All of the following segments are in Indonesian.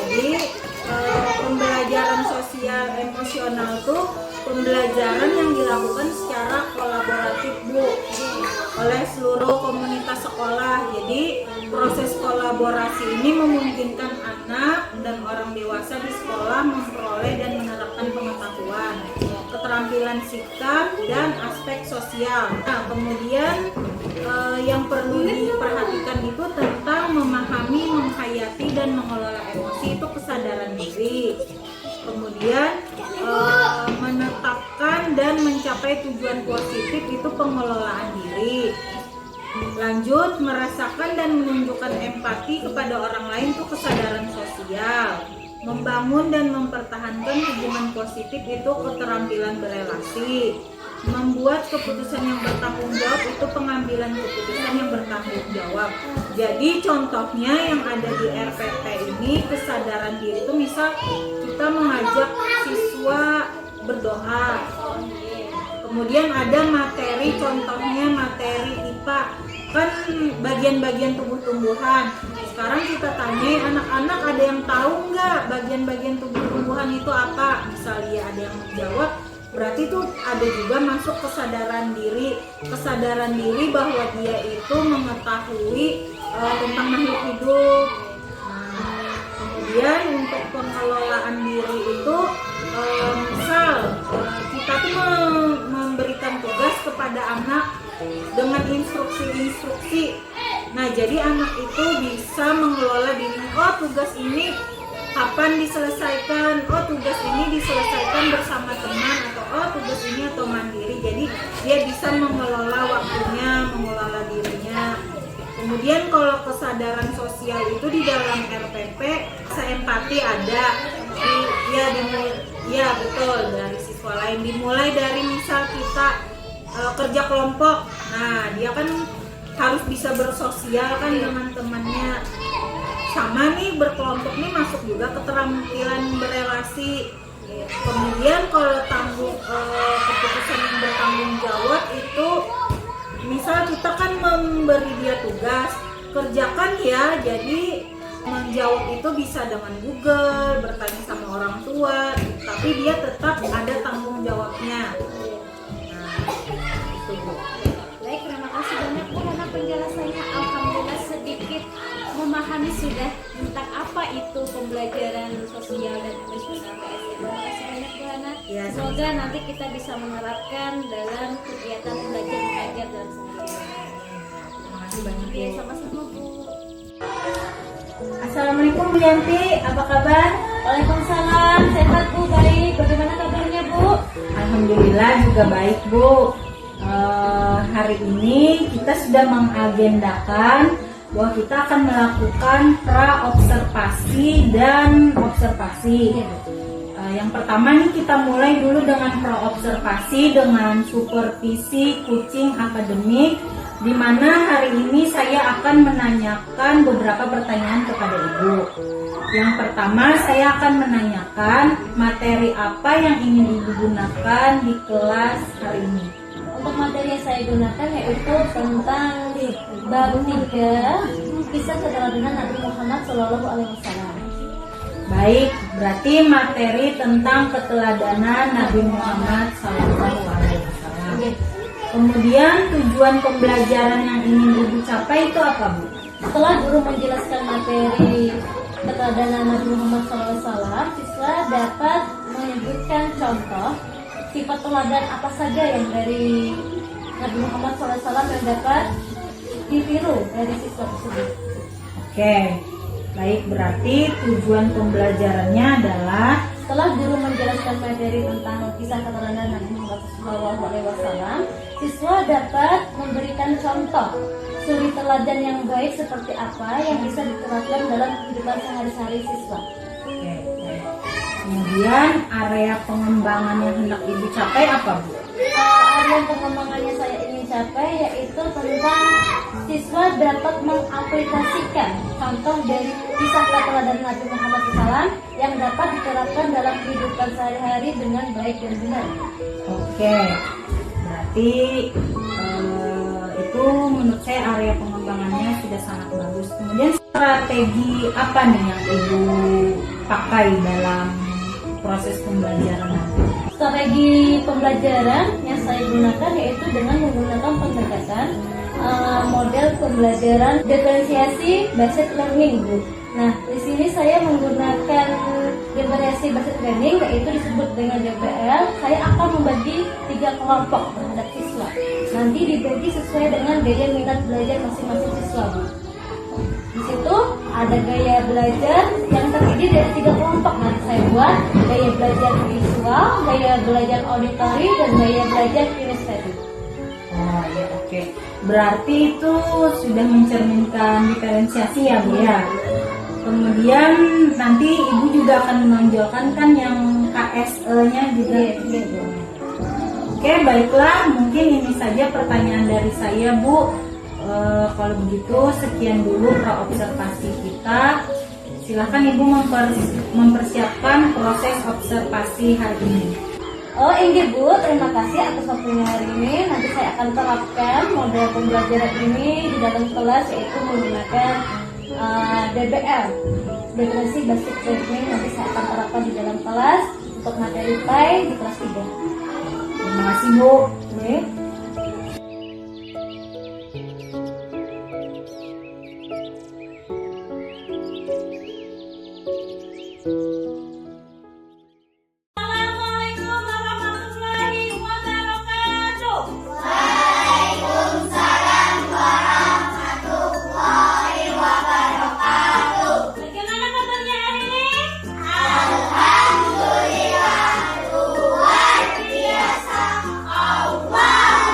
Jadi pembelajaran sosial emosional tuh pembelajaran yang dilakukan secara kolaboratif Bu oleh seluruh komunitas sekolah. Jadi proses kolaborasi ini memungkinkan anak dan orang dewasa di sekolah memperoleh dan menerapkan pengetahuan, keterampilan sikap dan aspek sosial. Nah, kemudian yang perlu diperhatikan itu tentang memahami, menghayati dan mengelola emosi, itu kesadaran diri. Kemudian menetapkan dan mencapai tujuan positif, itu pengelolaan diri. Lanjut, merasakan dan menunjukkan empati kepada orang lain, itu kesadaran sosial. Membangun dan mempertahankan hubungan positif, itu keterampilan berelasi. Membuat keputusan yang bertanggung jawab, itu pengambilan keputusan yang bertanggung jawab. Jadi contohnya yang ada di RPP ini, kesadaran diri itu misal kita mengajak siswa berdoa. Kemudian ada materi, contohnya materi IPA, kan bagian-bagian tumbuh-tumbuhan. Sekarang kita tanya anak-anak, ada yang tahu nggak bagian-bagian tumbuh-tumbuhan itu apa? Misalnya ada yang menjawab, berarti itu ada juga masuk kesadaran diri bahwa dia itu mengetahui tentang makhluk hidup. Nah, kemudian untuk pengelolaan diri itu misal kita tuh memberikan tugas kepada anak dengan instruksi. Nah, jadi anak itu bisa mengelola diri. Oh, tugas ini kapan diselesaikan? Oh, tugas ini diselesaikan bersama teman, atau oh, tugas ini atau mandiri. Jadi dia bisa mengelola waktunya, mengelola dirinya. Kemudian kalau kesadaran sosial itu di dalam RPP, empati ada. Ya betul, dari siswa lain. Dimulai dari misal kita kerja kelompok. Nah, dia kan harus bisa bersosial kan dengan temannya. Sama nih, berkelompok nih masuk juga keterampilan berelasi. Kemudian kalau keputusan yang bertanggung jawab itu misal kita kan memberi dia tugas, kerjakan ya. Jadi menjawab itu bisa dengan Google, bertanya sama orang tua, tapi dia tetap ada tanggung jawabnya. Nah, itu Bu. Baik, terima kasih banyak Bu karena penjelasannya. Alhamdulillah sedikit memahami sudah tentang apa itu pembelajaran sosial dan emosional PSN. Terima kasih banyak Bu Hana. Ya, semoga nanti kita bisa menerapkan dalam kegiatan belajar mengajar dan sehari-hari. Terima kasih banyak Ya, Bu. sama-sama Bu. Assalamualaikum Bu Yanti, apa kabar? Waalaikumsalam, sehat Bu, baik. Bagaimana kabarnya Bu? Alhamdulillah juga baik Bu. Hari ini kita sudah mengagendakan bahwa kita akan melakukan pra-observasi dan observasi. Yang pertama nih kita mulai dulu dengan pra-observasi dengan supervisi kucing akademik, di mana hari ini saya akan menanyakan beberapa pertanyaan kepada Ibu. Yang pertama saya akan menanyakan materi apa yang ingin Ibu gunakan di kelas hari ini. Untuk materi yang saya gunakan yaitu tentang bab 3 kisah keteladanan Nabi Muhammad SAW. Baik, berarti materi tentang keteladanan Nabi Muhammad SAW. Kemudian tujuan pembelajaran yang ingin Ibu capai itu apa Bu? Setelah guru menjelaskan materi keteladanan Nabi Muhammad SAW, siswa dapat menyebutkan contoh sifat teladan apa saja yang dari Nabi Muhammad SAW yang dapat ditiru dari siswa tersebut. Oke, baik, berarti tujuan pembelajarannya adalah setelah guru menjelaskan materi tentang kisah keteladanan Nabi Muhammad SAW, siswa dapat memberikan contoh suri teladan yang baik seperti apa yang bisa diterapkan dalam kehidupan sehari-hari siswa. Oke, baik. Kemudian area pengembangan yang hendak Ibu capai apa Bu? Area pengembangannya saya ingin capai yaitu tentang siswa dapat mengaplikasikan contoh dari kisah teladan Nabi Muhammad SAW yang dapat diterapkan dalam kehidupan sehari-hari dengan baik dan benar. Oke, berarti itu menurut saya area pengembangannya sudah sangat bagus. Kemudian strategi apa nih yang Ibu pakai dalam proses pembelajaran nanti? Strategi pembelajaran yang saya gunakan yaitu dengan menggunakan pendekatan model pembelajaran diferensiasi based learning, Bu. Nah, di sini saya menggunakan diferensiasi based learning, yaitu disebut dengan DBL. Saya akan membagi 3 kelompok terhadap siswa. Nanti dibagi sesuai dengan gaya minat belajar masing-masing siswa, Bu. Di situ ada gaya belajar yang terdiri dari 3 kelompok. Nanti saya buat gaya belajar visual, gaya belajar auditory, dan gaya belajar kinestetik. Oh ya, oke. Berarti itu sudah mencerminkan diferensiasi ya, Bu ya. Kemudian nanti Ibu juga akan menonjolkan kan yang KSE-nya juga. Iya. Oke, baiklah. Mungkin ini saja pertanyaan dari saya, Bu. Kalau begitu sekian dulu pra-observasi kita. Silakan Ibu mempersiapkan proses observasi hari ini. Oh ini Bu, terima kasih atas waktunya hari ini. Nanti saya akan terapkan model pembelajaran ini di dalam kelas, yaitu menggunakan DBL, Diferensi Basic Learning. Nanti saya akan terapkan di dalam kelas untuk materi PAI di kelas 3. Terima kasih, Bu. Baik. Bagaimana kabarnya hari ini? Alhamdulillah luar biasa. Allah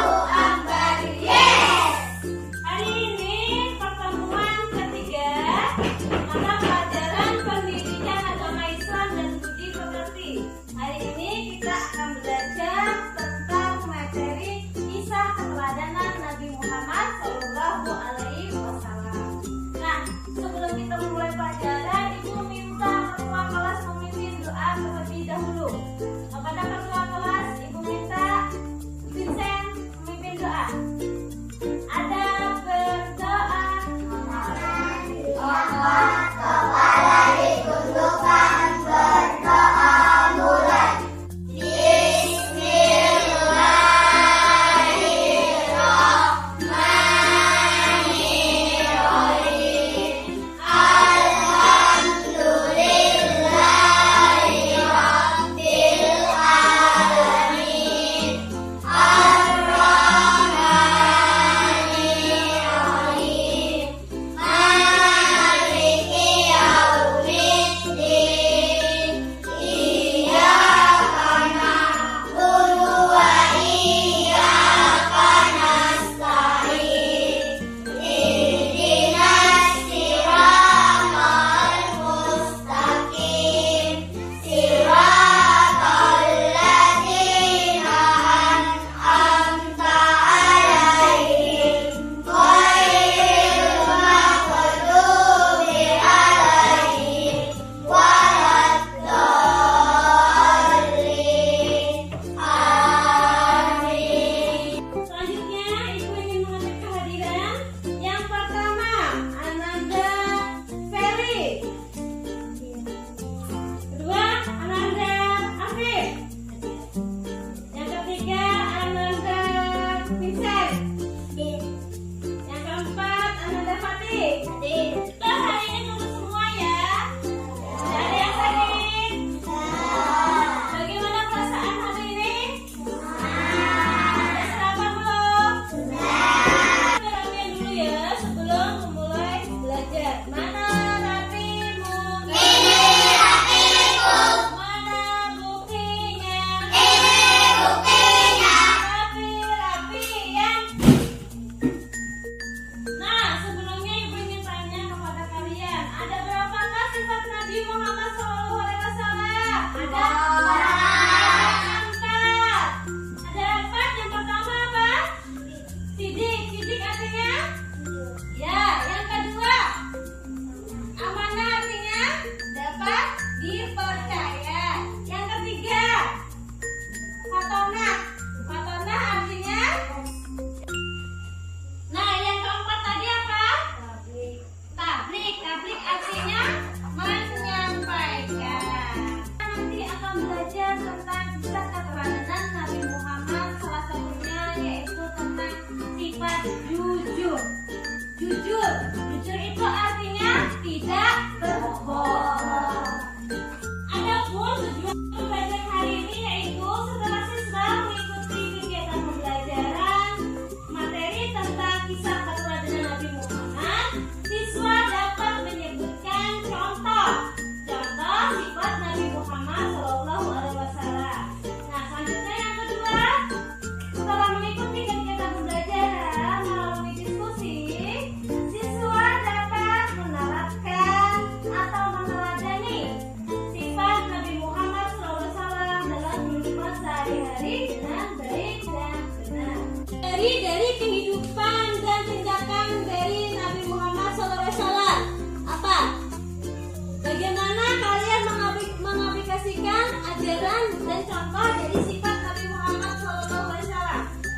teladan dan contoh dari sifat Nabi Muhammad SAW.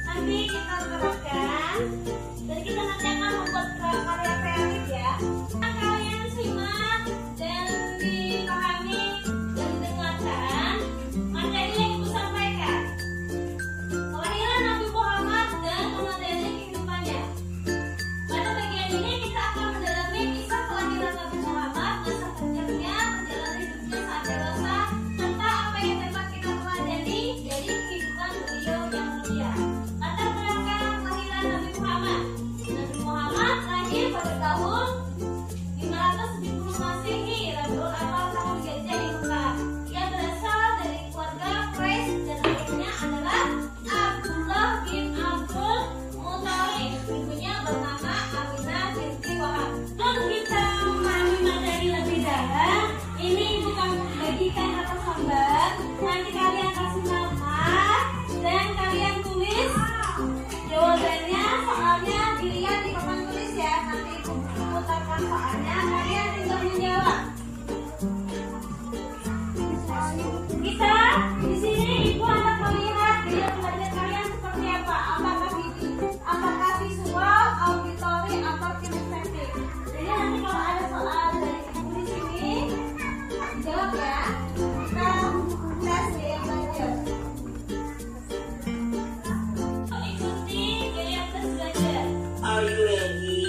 Nanti kita terapkan dan kita nanti akan membuat karya kreatif ya. Kalian simak dan dipahami dan dengarkan materi yang ibu sampaikan. Kelahiran Nabi Muhammad dan meneladani kehidupannya. Pada bagian ini kita akan mendalami kisah kelahiran Nabi Muhammad, masa kecilnya, perjalanan hidupnya saat dewasa, serta apa yang dapat kita teladani dari kehidupan beliau yang mulia. Latar belakang kelahiran Nabi Muhammad. Nabi Muhammad lahir pada tahun 570 Masehi, Rabiul Awal tahun Gajah di Mekah. Ia berasal dari keluarga Quraisy dan ayahnya adalah Abdullah bin Abdul Muthalib. Ibunya bernama Aminah binti Wahab. Sebelum kita memahami materi lebih dalam, ini ibu akan bagikan atas lembar. Nanti kalian kasih nama dan kalian tulis jawabannya. Soalnya dilihat di papan tulis ya. Nanti ibu putarkan soalnya. Kalian tinggal menjawab. Kita di sini ibu hendak melihat gaya belajar kalian seperti apa. Apakah visual, auditory, atau kinestetik. Jadi nanti kalau ada soal dari ibu di sini, jawab ya. Kita tes gaya belajar. Ikuti gaya tes belajar. Are you ready?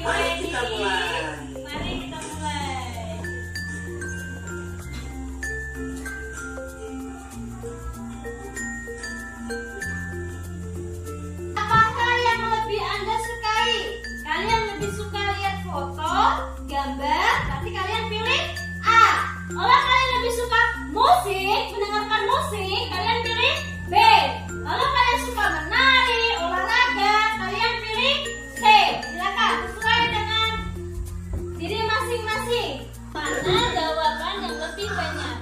Mari kita mulai. Mari kita mulai. Apakah yang lebih Anda sukai? Kalian lebih suka lihat foto, gambar, berarti kalian pilih A. Kalau kalian lebih suka musik, mendengarkan musik, kalian pilih B. Kalau kalian suka menari, olahraga, kalian pilih C. Silakan sesuai dengan diri masing-masing. Mana jawaban yang lebih banyak?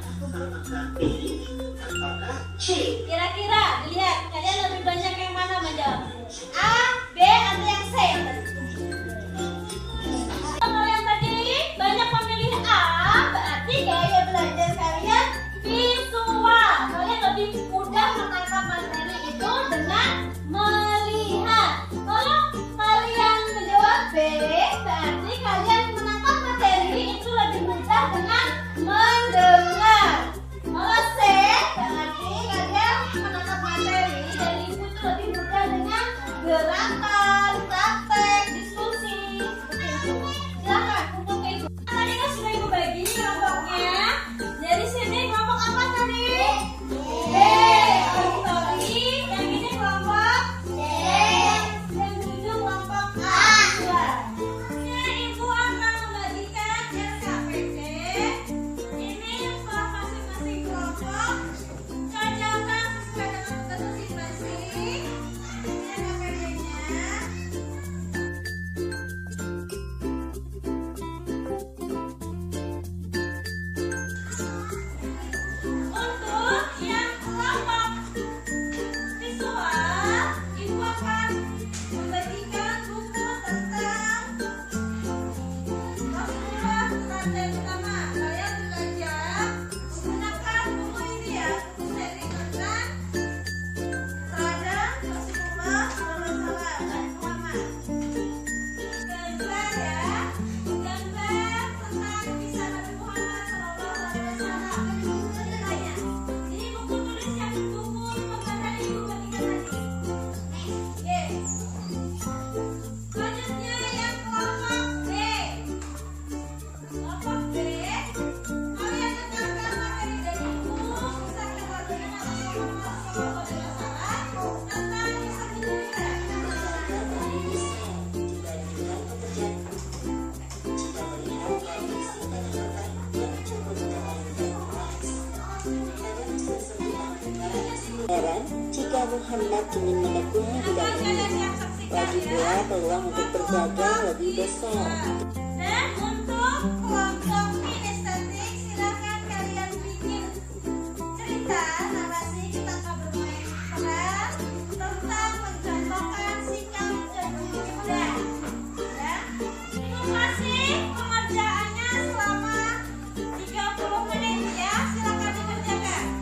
C. Kira-kira dilihat kalian lebih banyak yang mana menjawab? A, B, atau yang C? Kalau yang tadi banyak memilih A, berarti gaya belajar kalian visual. Kalian lebih mudah menangkap materi itu dengan melihat. Kalau kalian menjawab B, berarti kalian menangkap materi itu lebih mudah dengan mendengar. Kalau C, berarti kalian menangkap materi dari ibu itu lebih mudah dengan gerakan, praktek, diskusi. Silakan untuk ibu. Tadi kan sudah ibu bagi kelompoknya. Dari sini kelompok apa tadi? B. Auditori. Yang ini kelompok D. Yang tujuh kelompok A. Ibu akan membagikan RKPD. Ini setelah masing-masing kelompok kerjakan sesuai dengan tugas masing-masing. Ini RKPD-nya. Untuk yang kelompok visual, ibu akan membagikan buku tentang Rasulullah teladan utama. Kalian belajar menggunakan buku ini ya, buku seri tentang teladan Rasulullah SAW dan Muhammad. Gambar ya, gambar tentang kisah Nabi Muhammad SAW. Ini buku tulisnya, buku pembahasan ibu bagikan tadi. Yes. Selanjutnya yang kelompok B. Kelompok B, kalian dengarkan materi dari ibu kisah keluarga Nabi Muhammad SAW tentang kisah hidupnya. Heran jika Muhammad ingin menekuni bidang ini, lagi pula peluang untuk berdagang lebih besar. Dan untuk kelompok kinestetik, silakan kalian bikin cerita narasi kita akan bermain peran tentang mencontohkan sikap dan budi muda. Ya, itu masih pengerjaannya selama 30 menit ya, silakan dikerjakan.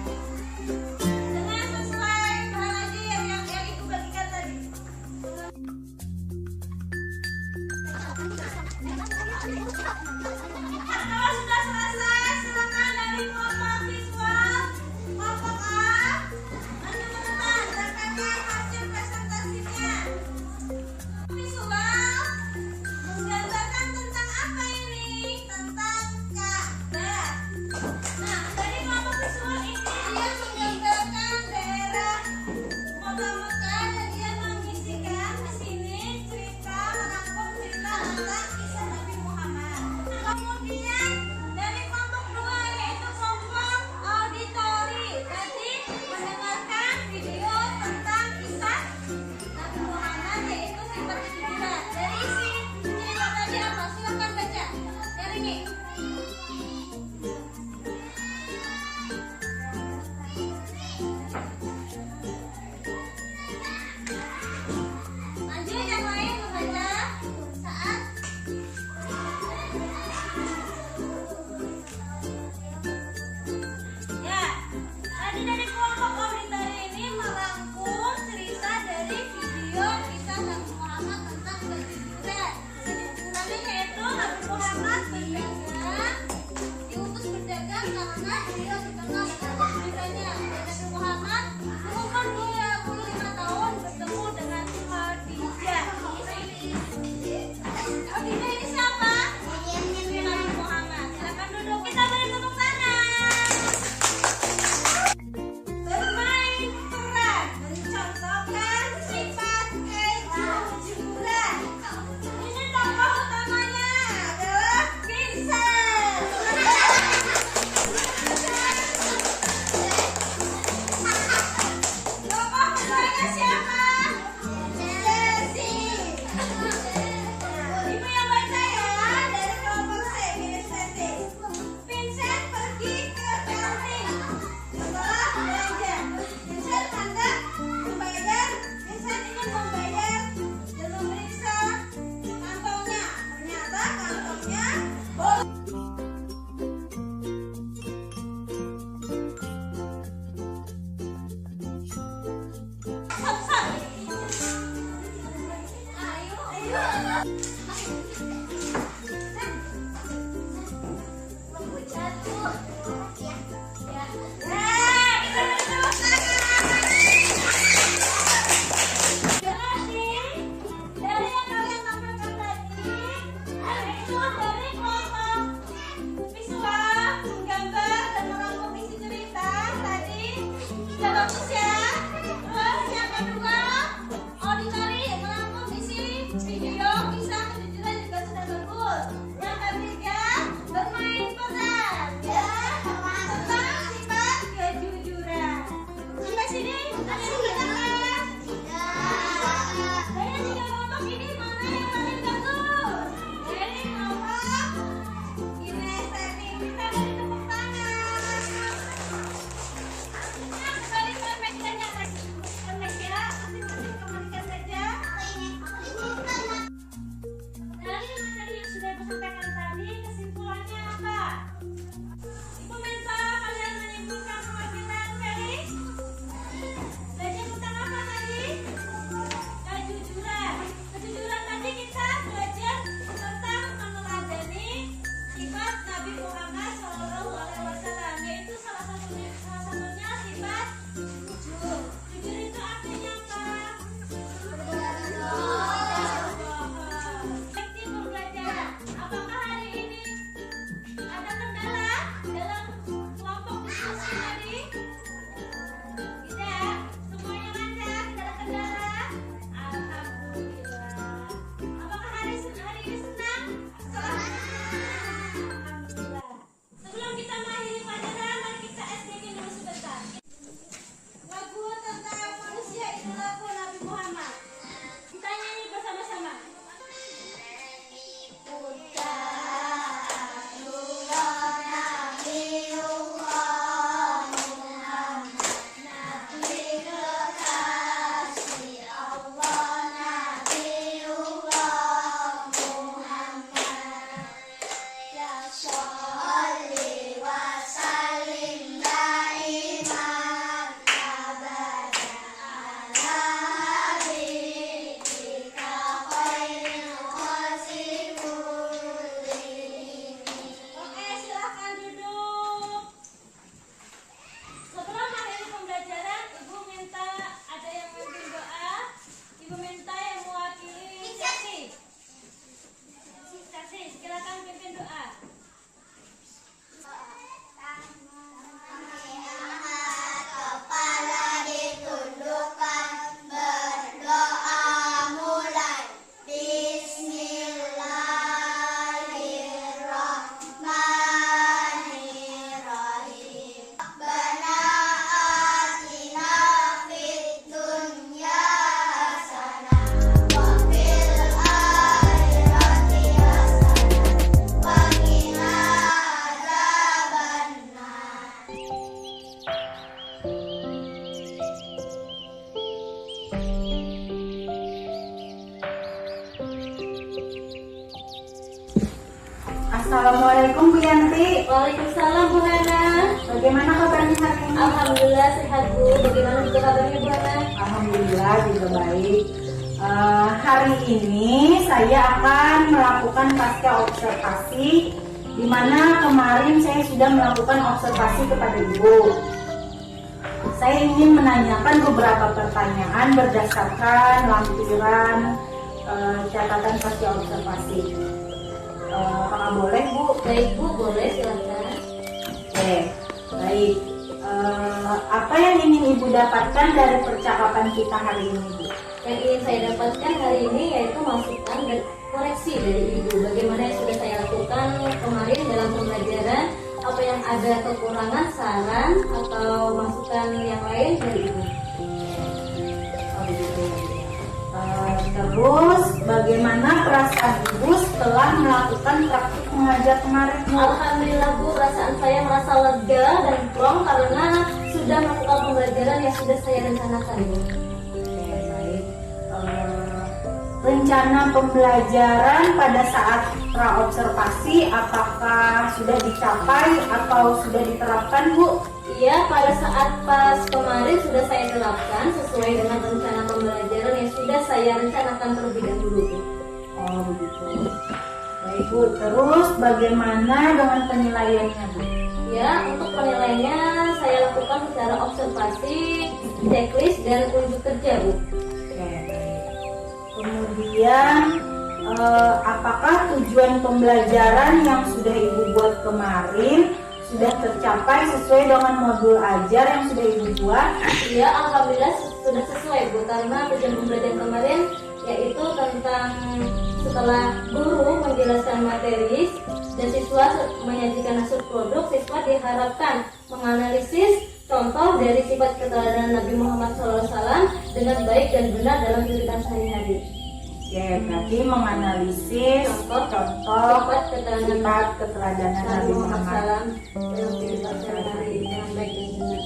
Lanjut yang lain membaca saat ya. Tadi dari kelompok auditori ini merangkum cerita dari video kisah Nabi Muhammad tentang kejujuran. Kejujurannya yaitu Nabi Muhammad berdagang, diutus berdagang karena beliau dikenal dengan kejujurannya. Dan Nabi Muhammad berumur 25 tahun bertemu dengan Khadijah. Khadijah ini siapa? Ini Nabi Muhammad. Silakan duduk, kita beri tepuk tangan. Bermain peran mencontohkan sifat kejujuran. Ini tokoh utamanya adalah Vincent. Tokoh keduanya siapa? Desi. Ibu yang baca ya, dari kelompok C, kinestetik. Vincent pergi ke kantin setelah belanja. Vincent hendak membayar. Vincent ingin membayar dan memeriksa kantongnya. Ternyata kantongnya bolong. Bagus ya. Terus yang kedua, auditori merangkum isi video kisah kejujuran juga sudah bagus. Yang ketiga, bermain peran ya tentang sifat kejujuran. Sampai sini ada yang katakan? Dari tiga kelompok ini mana yang paling bagus? Dari kelompok kinestetik. Kita beri tepuk tangan. Kembali ke meja ya. Masing-masing kembalikan saja. Dari materi yang sudah Ibu sampaikan tadi, kesimpulannya apa? Ibu minta kalian menyimpulkan perwakilan Ferry. Belajar tentang apa tadi? Kejujuran. Kejujuran tadi kita belajar tentang meneladani sifat Nabi Muhammad SAW, yaitu salah satunya sifat jujur. Jujur itu artinya apa? Timur belajar. Apakah hari ini ada kendala dalam kelompok diskusi tadi? Tidak. Semuanya lancar, tidak ada kendala. Alhamdulillah. Apakah hari ini senang? Alhamdulillah. Assalamualaikum Bu Yanti. Waalaikumsalam Bu Hana. Bagaimana kabarnya hari ini? Alhamdulillah sehat Bu. Bagaimana juga kabarnya Bu Hana? Alhamdulillah juga baik. Hari ini saya akan melakukan pasca observasi, di mana kemarin saya sudah melakukan observasi kepada Ibu. Saya ingin menanyakan beberapa pertanyaan berdasarkan lampiran catatan pasca observasi. Apakah boleh Bu? Baik Bu, boleh silakan. Oke, baik. Apa yang ingin Ibu dapatkan dari percakapan kita hari ini, Bu? Yang ingin saya dapatkan hari ini yaitu masukan dan koreksi dari Ibu. Bagaimana yang sudah saya lakukan kemarin dalam pembelajaran, apa yang ada kekurangan, saran atau masukan yang lain dari Ibu. Oh, begitu. Terus, bagaimana perasaan Ibu setelah melakukan praktik mengajar kemarin, Bu? Alhamdulillah Bu, perasaan saya merasa lega dan plong karena sudah melakukan pembelajaran yang sudah saya rencanakan Bu. Oke, baik. Rencana pembelajaran pada saat praobservasi apakah sudah dicapai atau sudah diterapkan, Bu? Iya, pada saat pas kemarin sudah saya terapkan sesuai dengan rencana pembelajaran yang sudah saya rencanakan terlebih dahulu Bu. Oh, begitu. Baik, Bu. Terus bagaimana dengan penilaiannya, Bu? Ya, untuk penilaiannya saya lakukan secara observasi, checklist, dan unjuk kerja Bu. Oke, baik. Kemudian apakah tujuan pembelajaran yang sudah Ibu buat kemarin sudah tercapai sesuai dengan modul ajar yang sudah Ibu buat? Iya, alhamdulillah sudah sesuai Bu, karena tujuan pembelajaran kemarin yaitu tentang setelah guru menjelaskan materi dan siswa menyajikan hasil produk, siswa diharapkan menganalisis contoh dari sifat keteladanan Nabi Muhammad SAW dengan baik dan benar dalam kehidupan sehari-hari. Oke, berarti menganalisis contoh sifat keteladanan Nabi Muhammad. SAW dalam kehidupan sehari-hari dengan baik dan benar.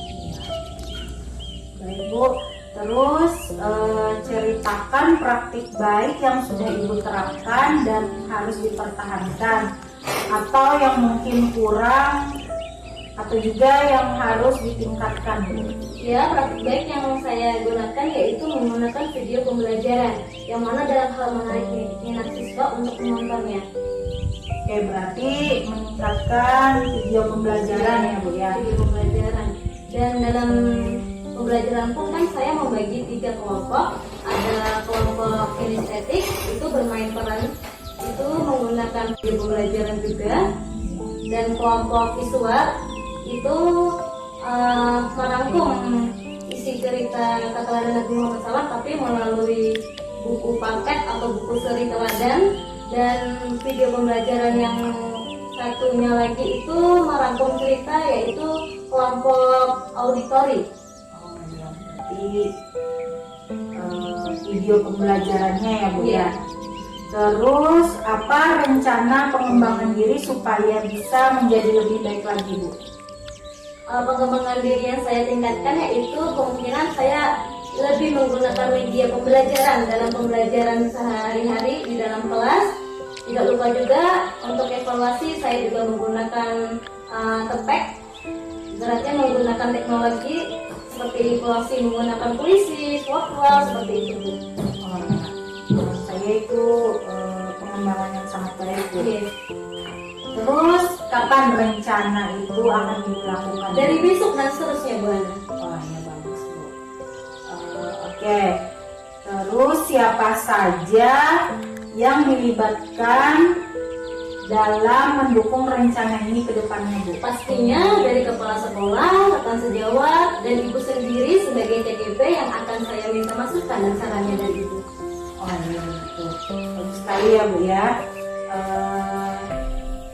Baik, Bu. Terus ceritakan praktik baik yang sudah Ibu terapkan dan harus dipertahankan, atau yang mungkin kurang, atau juga yang harus ditingkatkan, Bu. Ya, praktik baik yang saya gunakan yaitu menggunakan video pembelajaran yang mana dalam hal menarik minat siswa untuk menontonnya. Oke, berarti meningkatkan video pembelajaran ya, Bu ya. Video pembelajaran. Dan dalam pembelajaran pun kan saya membagi 3 kelompok. Ada kelompok kinestetik, itu bermain peran, itu menggunakan video pembelajaran juga. Dan kelompok visual itu merangkum isi cerita keteladanan Nabi Muhammad SAW tapi melalui buku paket atau buku seri teladan. Dan video pembelajaran yang satunya lagi itu merangkum cerita yaitu kelompok auditori. Berarti video pembelajarannya ya, Bu ya. Terus apa rencana pengembangan diri supaya bisa menjadi lebih baik lagi, Bu? Pengembangan diri yang saya tingkatkan yaitu kemungkinan saya lebih menggunakan media pembelajaran dalam pembelajaran sehari-hari di dalam kelas. Tidak lupa juga untuk evaluasi saya juga menggunakan tepek, berarti menggunakan teknologi seperti evaluasi menggunakan puisi, software seperti itu Bu. Menurut saya itu pengembangan yang sangat baik, Bu. Yes. Terus kapan rencana itu akan dilakukan? Dari besok dan seterusnya Bu Ana. Wah, ya bagus, Bu. Oke. Terus siapa saja yang dilibatkan dalam mendukung rencana ini ke depannya, Bu? Pastinya dari kepala sekolah, rekan sejawat, dan Ibu sendiri sebagai TGP yang akan saya minta masukan dan sarannya dari Ibu. Oh iya, betul. Bagus sekali ya, Bu ya.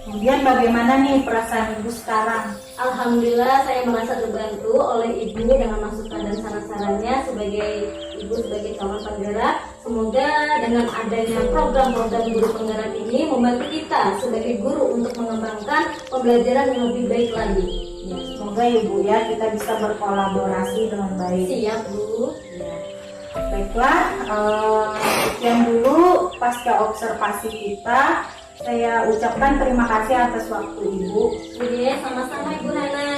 Kemudian bagaimana nih perasaan Ibu sekarang? Alhamdulillah saya merasa terbantu oleh Ibu dengan masukan dan saran-sarannya sebagai Ibu sebagai calon penggerak. Semoga dengan adanya program-program guru penggerak ini membantu kita sebagai guru untuk mengembangkan pembelajaran yang lebih baik lagi. Ya, semoga Ibu ya kita bisa berkolaborasi dengan baik. Siap Bu. Ya. Baiklah, sekian dulu pasca observasi kita. Saya ucapkan terima kasih atas waktu Ibu. Iya, sama-sama Ibu Nana.